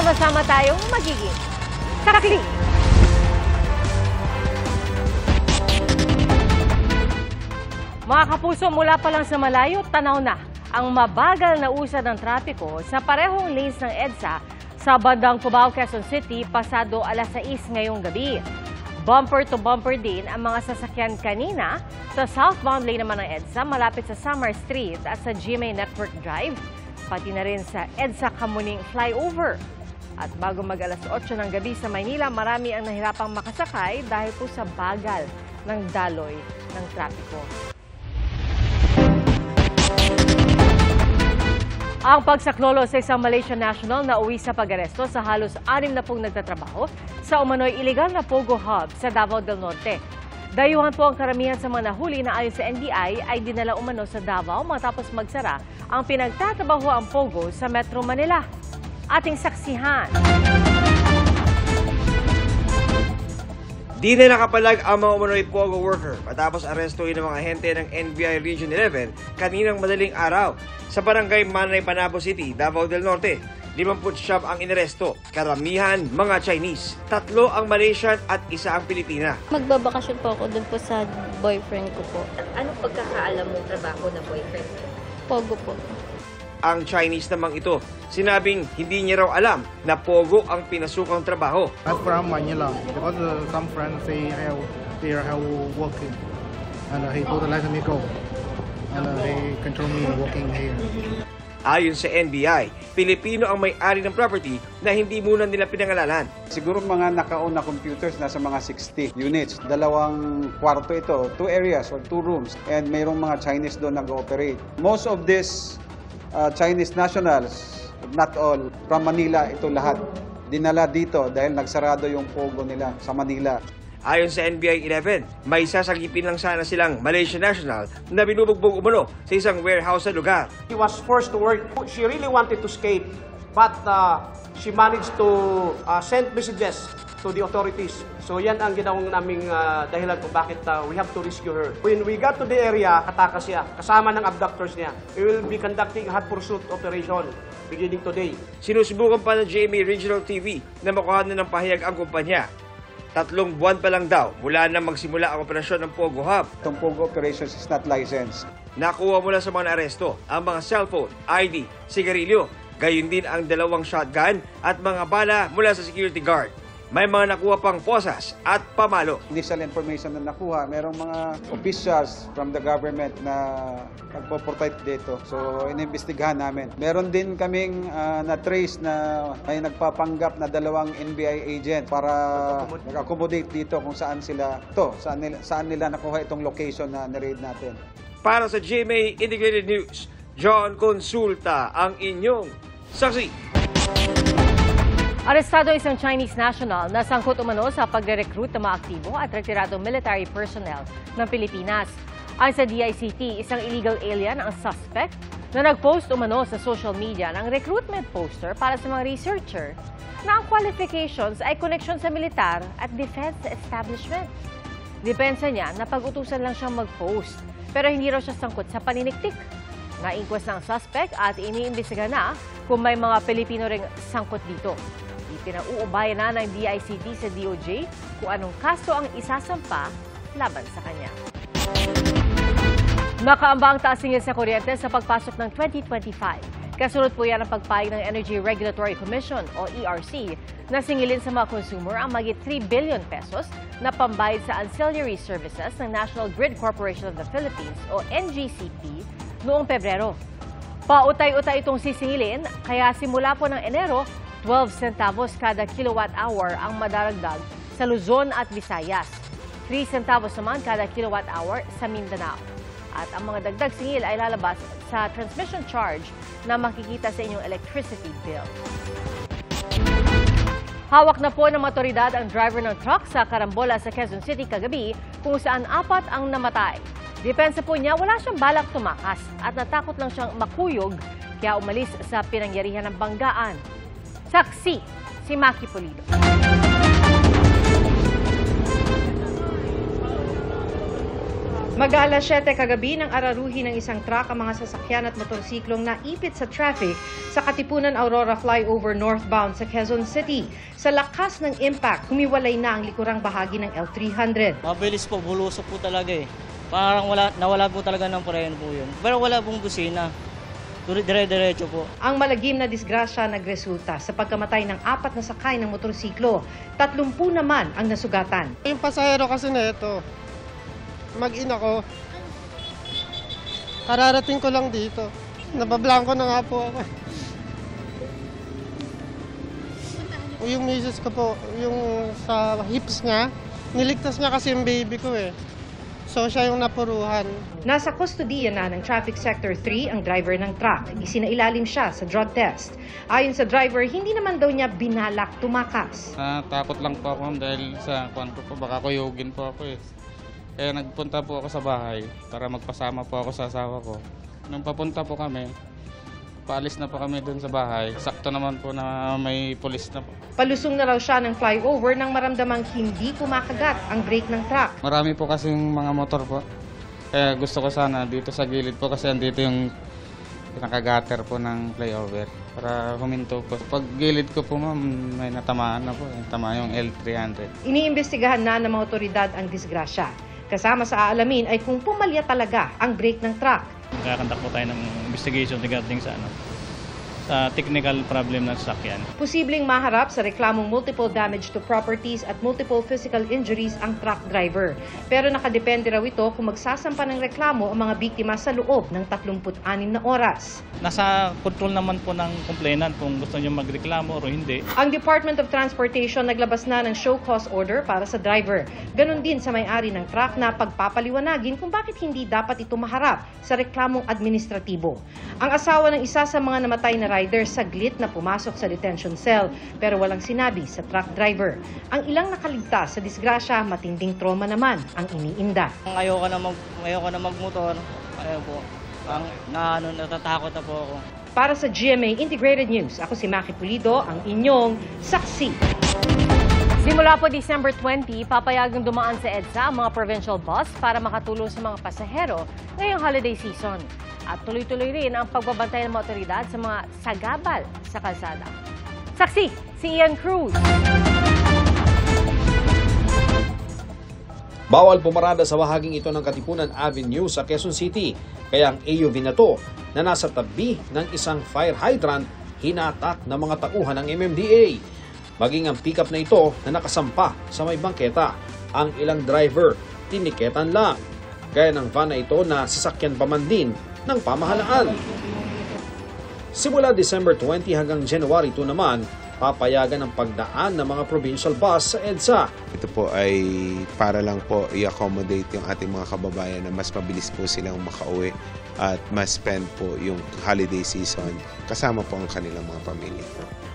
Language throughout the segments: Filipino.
Sama-sama tayong magiging saksi. Mga kapuso, mula pa lang sa malayo, tanaw na ang mabagal na usad ng trapiko sa parehong lanes ng EDSA sa bandang Cubao, Quezon City, pasado alas 6 ngayong gabi. Bumper to bumper din ang mga sasakyan kanina sa southbound lane naman ng EDSA malapit sa Summer Street at sa GMA Network Drive, pati na rin sa EDSA Kamuning Flyover. At bago mag alas 8 ng gabi sa Maynila, marami ang nahirapang makasakay dahil po sa bagal ng daloy ng trapiko. Ang pagsaklolo sa isang Malaysian national na uwi sa pag-aresto sa halos 6 na pong nagtatrabaho sa umano'y iligal na Pogo Hub sa Davao del Norte. Dayuhan po ang karamihan sa mga nahuli na ayon sa NBI ay dinala umano sa Davao matapos magsara ang pinagtatrabaho ang Pogo sa Metro Manila. Ating saksihan. Di na nakapalag ang mga umano'y Pogo worker matapos arestuhin ng mga ahente ng NBI Region 11 kaninang madaling araw sa barangay Manay, Panabo City, Davao del Norte. 50 ang inaresto, karamihan mga Chinese. 3 ang Malaysian at 1 ang Pilipina. Magbabakasyon po ako doon po sa boyfriend ko po. Anong pagkakaalam mong trabaho ng boyfriend? Pogo po. Ang Chinese namang ito, sinabing hindi niya raw alam na Pogo ang pinasukang trabaho. I'm from Manila because some friends say they have working and he told let me go and he control me working here. Ayon sa NBI, Pilipino ang may-ari ng property na hindi muna nila pinangalanan. Siguro mga nakaon na computers nasa mga 60 units. 2 kwarto ito, 2 areas or 2 rooms and mayroong mga Chinese doon nag-ooperate. Most of these Chinese nationals, not all, from Manila ito lahat. Dinala dito dahil nagsarado yung Pogo nila sa Manila. Ayon sa NBI 11, may sasagipin lang sana silang Malaysian national na binubugbog umano sa isang warehouse sa lugar. She was forced to work. She really wanted to escape, but she managed to send messages to the authorities. So yan ang ginawang naming dahilan kung bakit we have to rescue her. When we got to the area, katakas siya, kasama ng abductors niya. We will be conducting a hot pursuit operation beginning today. Sinusubukan pa ng GMA Regional TV na makuha na ng pahayag ang kumpanya. 3 buwan pa lang daw mula na magsimula ang operasyon ng Pogo Hub. Itong Pogo operations is not licensed. Nakuha mula sa mga aresto ang mga cellphone, ID, sigarilyo, gayon din ang 2 shotgun at mga bala mula sa security guard. May mga nakuha pang posas at pamalo. Initial information na nakuha, merong mga officials from the government na nagpo-protect dito. So, inimbestigahan namin. Meron din kaming na-trace na may nagpapanggap na 2 NBI agent para mag-accommodate dito kung saan sila saan nila nakuha itong location na na-raid natin. Para sa GMA Integrated News, John Consulta ang inyong saksi. Arestado isang Chinese national na sangkot umano sa pagre-recruit ng mga aktibo at retiradong military personnel ng Pilipinas. Ayon sa DICT, isang illegal alien ang suspect na nag-post umano sa social media ng recruitment poster para sa mga researcher na ang qualifications ay koneksyon sa militar at defense establishment. Depensa niya na pag-utusan lang siyang mag-post pero hindi raw siya sangkot sa paniniktik. Na-inquest ng suspect at iniimbestigahan na kung may mga Pilipino ring sangkot dito. Ipinauubayan na ng DICT sa DOJ kung anong kaso ang isasampa laban sa kanya. Nakaamba ang taas singil sa kuryente sa pagpasok ng 2025. Kasunod po yan ang pagpayag ng Energy Regulatory Commission o ERC na singilin sa mga consumer ang magit 3 billion pesos na pambayad sa ancillary services ng National Grid Corporation of the Philippines o NGCP noong Pebrero. Pautay-utay itong sisingilin kaya simula po ng Enero, 12 centavos kada kilowatt-hour ang madaragdag sa Luzon at Visayas. 3 centavos naman kada kilowatt-hour sa Mindanao. At ang mga dagdag singil ay lalabas sa transmission charge na makikita sa inyong electricity bill. Hawak na po ng otoridad ang driver ng truck sa Carambola sa Quezon City kagabi kung saan 4 ang namatay. Depensa po niya, wala siyang balak tumakas at natakot lang siyang makuyog kaya umalis sa pinangyarihan ng banggaan. Saksi, si Maki Pulido. Mag-aalas 7 kagabi nang araruhin ng isang truck ang mga sasakyan at motorsiklong naipit sa traffic sa Katipunan Aurora Flyover northbound sa Quezon City. Sa lakas ng impact, humiwalay na ang likurang bahagi ng L300. Mabilis po, bulusok po talaga eh. Parang nawala po talaga ng preno po yun. Pero wala pong busina. Dire-diretso po. Ang malagim na disgrasya nagresulta sa pagkamatay ng 4 na sakay ng motorsiklo. 30 naman ang nasugatan. Yung pasahero kasi na ito, mag-ina ko. Kararating ko lang dito. Nabablangko na nga po ako. Yung misis ko po, yung sa hips niya, niligtas niya kasi yung baby ko eh. So siya yung napuruhan. Nasa kustodiya na ng Traffic Sector 3 ang driver ng truck. Isinailalim siya sa drug test. Ayon sa driver, hindi naman daw niya binalak tumakas. Takot lang po ako dahil sa kuwan ko po, baka kuyugin po ako eh. Kaya nagpunta po ako sa bahay para magpasama po ako sa asawa ko. Nung papunta po kami, paalis na po kami dun sa bahay. Sakto naman po na may pulis na po. Palusong na raw siya ng flyover nang maramdamang hindi kumakagat ang brake ng truck. Marami po kasing mga motor po. Kaya gusto ko sana dito sa gilid po kasi andito yung pinakagater po ng flyover para huminto po. Pag gilid ko po ma'am, may natamaan na po. Tama yung L300. Iniimbestigahan na ng mga otoridad ang disgrasya. Kasama sa aalamin ay kung pumalya talaga ang brake ng truck. Nagkakandak po tayo ng investigation regarding sa sa technical problem ng sasakyan. Posibleng maharap sa reklamong multiple damage to properties at multiple physical injuries ang truck driver. Pero nakadepende raw ito kung magsasampa ng reklamo ang mga biktima sa loob ng 36 na oras. Nasa control naman po ng complainant kung gusto niyo magreklamo o hindi. Ang Department of Transportation naglabas na ng show cause order para sa driver. Ganon din sa may-ari ng truck na pagpapaliwanagin kung bakit hindi dapat ito maharap sa reklamong administratibo. Ang asawa ng isa sa mga namatay na rider saglit na pumasok sa detention cell pero walang sinabi sa truck driver. Ang ilang nakaligtas sa disgrasya, matinding trauma naman ang iniinda. Ayoko na magmotor. Ayaw po. Natatakot na po ako. Para sa GMA Integrated News, ako si Maki Pulido, ang inyong saksi. Simula po December 20, papayagang dumaan sa EDSA ang mga provincial bus para makatulong sa mga pasahero ngayong holiday season. At tuloy-tuloy rin ang pagbabantay ng mga otoridad sa mga sagabal sa kalsada. Saksi, si Ian Cruz. Bawal pumarada sa bahaging ito ng Katipunan Avenue sa Quezon City. Kaya ang AUV na to na nasa tabi ng isang fire hydrant hinatak ng mga tauhan ng MMDA. Maging ang pickup na ito na nakasampa sa may bangketa. Ang ilang driver, tiniketan lang. Gaya ng van na ito na sasakyan pa man din ng pamahalaan. Simula December 20 hanggang January 2 naman, papayagan ang pagdaan ng mga provincial bus sa EDSA. Ito po ay para lang po i-accommodate yung ating mga kababayan na mas mabilis po silang makauwi at mas spend po yung holiday season kasama po ang kanilang mga pamilya.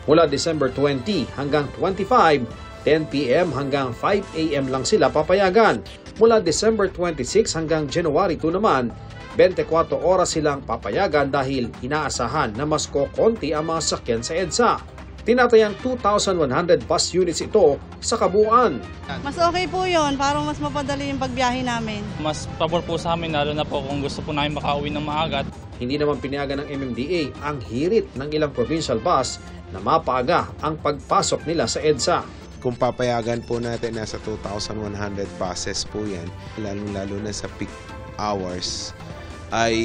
Mula December 20 hanggang 25, 10 p.m. hanggang 5 a.m. lang sila papayagan. Mula December 26 hanggang January 2 naman, 24 oras silang papayagan dahil inaasahan na mas kokonti ang mga sakyan sa EDSA. Tinatayang 2,100 bus units ito sa kabuuan. Mas okay po yun, para mas mapadali yung pagbiyahe namin. Mas pabor po sa amin, lalo na po kung gusto po namin makauwi ng maaga. Hindi naman pinayagan ng MMDA ang hirit ng ilang provincial bus na mapaaga ang pagpasok nila sa EDSA. Kung papayagan po natin, nasa 2,100 buses po yan, lalong-lalo na sa peak hours, ay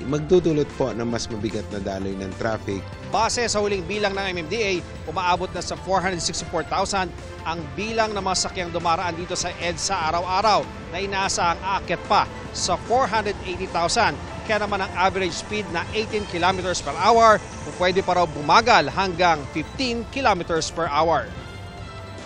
magdudulot po ng mas mabigat na daloy ng traffic. Base sa huling bilang ng MMDA, umaabot na sa 464,000 ang bilang ng mga sakyang dumaraan dito sa EDSA araw-araw na inaasahang aakyat pa sa 480,000. Kaya naman ang average speed na 18 kilometers per hour kung pwede pa raw bumagal hanggang 15 kilometers per hour.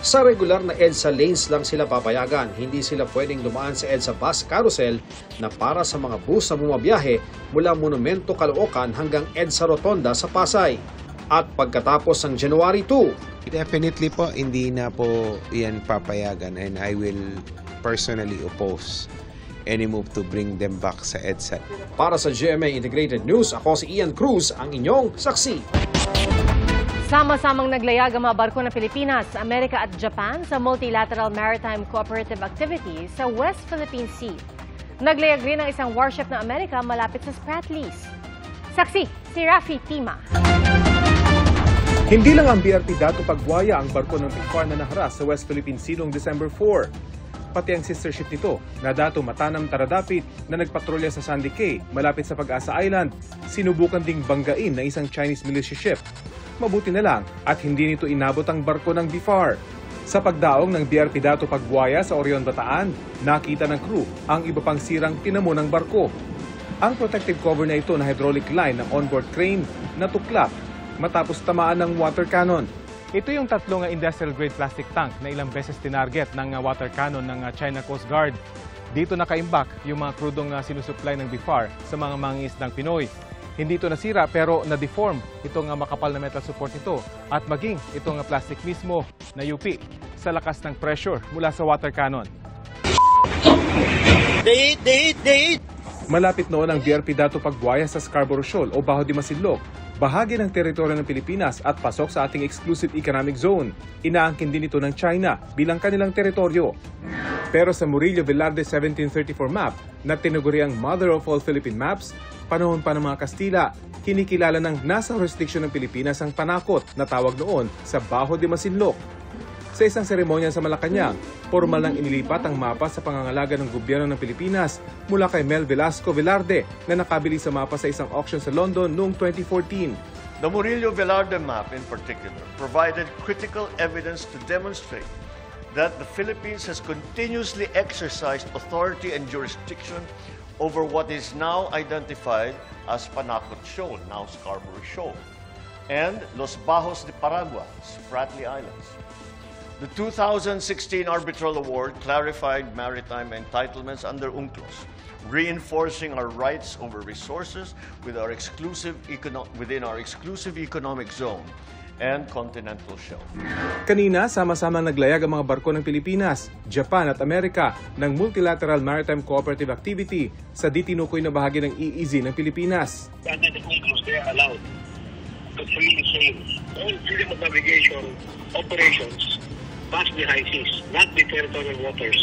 Sa regular na EDSA lanes lang sila papayagan, hindi sila pwedeng dumaan sa EDSA bus carousel na para sa mga bus na bumabiyahe mula Monumento Caloocan hanggang EDSA Rotonda sa Pasay. At pagkatapos ng January 2, definitely po hindi na po yan papayagan and I will personally oppose any move to bring them back sa EDSA. Para sa GMA Integrated News, ako si Ian Cruz, ang inyong saksi. Sama-samang naglayag ang mga barko ng Pilipinas, Amerika at Japan sa multilateral maritime cooperative activities sa West Philippine Sea. Naglayag rin ng isang warship ng Amerika malapit sa Spratlys. Saksi, si Rafi Tima. Hindi lang ang BRP Dato Pagbuaya ang barko ng BIFAR na naharas sa West Philippine Sea noong December 4. Pati ang sister ship nito na Dato Matanam Taradapit na nagpatrolya sa Sandy Cay malapit sa Pag-asa Island, sinubukan ding banggain ng isang Chinese militia ship. Mabuti na lang at hindi nito inabot ang barko ng BIFAR. Sa pagdaong ng BRP Dato Pagbuaya sa Orion, Bataan, nakita ng crew ang iba pang sirang tinamo ng barko. Ang protective cover na ito na hydraulic line ng onboard crane natuklap matapos tamaan ng water cannon. Ito yung tatlong industrial-grade plastic tank na ilang beses tinarget ng water cannon ng China Coast Guard. Dito nakaimbak yung mga krudong sinusupply ng BIFAR sa mga mangingisdang Pinoy. Hindi ito nasira pero na-deform itong makapal na metal support nito at maging itong plastic mismo na UP sa lakas ng pressure mula sa water cannon. Malapit noon ang BRP Dato Pagbuaya sa Scarborough Shoal o Bajo de Masinloc, bahagi ng teritoryo ng Pilipinas at pasok sa ating exclusive economic zone. Inaangkin din ito ng China bilang kanilang teritoryo. Pero sa Murillo Velarde 1734 map na tinaguriang Mother of all Philippine Maps, panahon pa ng mga Kastila, kinikilala ng nasa jurisdiction ng Pilipinas ang Panakot na tawag noon sa Bajo de Masinloc. Sa isang seremonya sa Malacanang, formal nang inilipat ang mapa sa pangangalaga ng gobyerno ng Pilipinas mula kay Mel Velasco Velarde na nakabili sa mapa sa isang auction sa London noong 2014. The Murillo Velarde map in particular provided critical evidence to demonstrate that the Philippines has continuously exercised authority and jurisdiction over what is now identified as Panakot Shoal, now Scarborough Shoal, and Los Bajos de Paragua, Spratly Islands. The 2016 Arbitral Award clarified maritime entitlements under UNCLOS, reinforcing our rights over resources within our exclusive economic zone and continental shelf. Kanina, sama-sama naglayag ang mga barko ng Pilipinas, Japan at Amerika ng Multilateral Maritime Cooperative Activity sa di tinukoy na bahagi ng EEZ ng Pilipinas. Under the UNCLOS, they are allowed to freely sail all freedom of navigation operations past the high seas, not the territorial waters.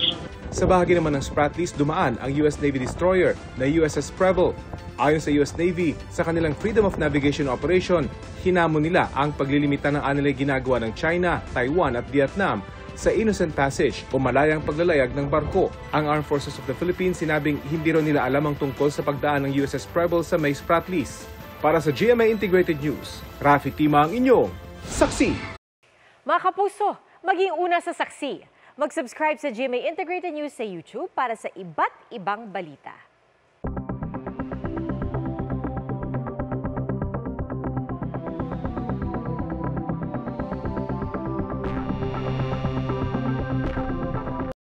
Sa bahagi naman ng Spratlys, dumaan ang US Navy destroyer na USS Preble. Ayon sa US Navy, sa kanilang Freedom of Navigation Operation, hinamon nila ang paglilimita ng anilay ginagawa ng China, Taiwan at Vietnam sa Innocent Passage o malayang paglalayag ng barko. Ang Armed Forces of the Philippines sinabing hindi raw nila alam ang tungkol sa pagdaan ng USS Preble sa may Spratlys. Para sa GMA Integrated News, Rafi Tima ang inyong saksi. Mga kapuso, maging una sa saksi. Mag-subscribe sa GMA Integrated News sa YouTube para sa iba't ibang balita.